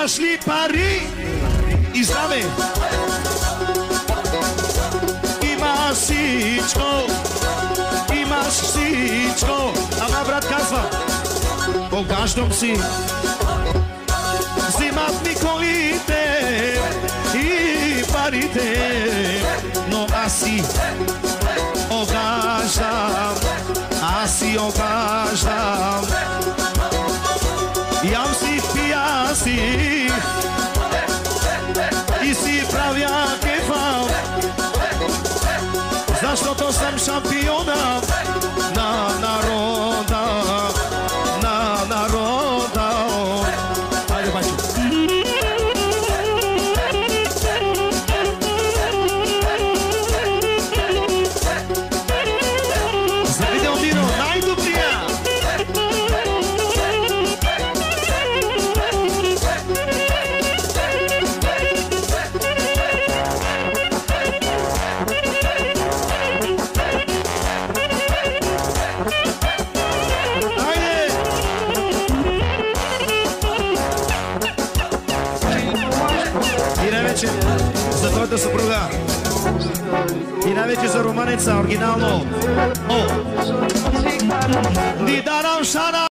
Имаш ли пари и здраве? Имаш всичко. Имаш всичко. Ама брат казва, огаждам си. Взимат ми колите и парите, но аз си огаждам. Аз си огаждам. Ям си, пия си и си правя кефа, защото съм шампиона на народа, на народа. Хайде, бачо. За Видеомиро, най-добрия. За твоята съпруга и най-вече за романеца, оригинално. Ни дарам шана.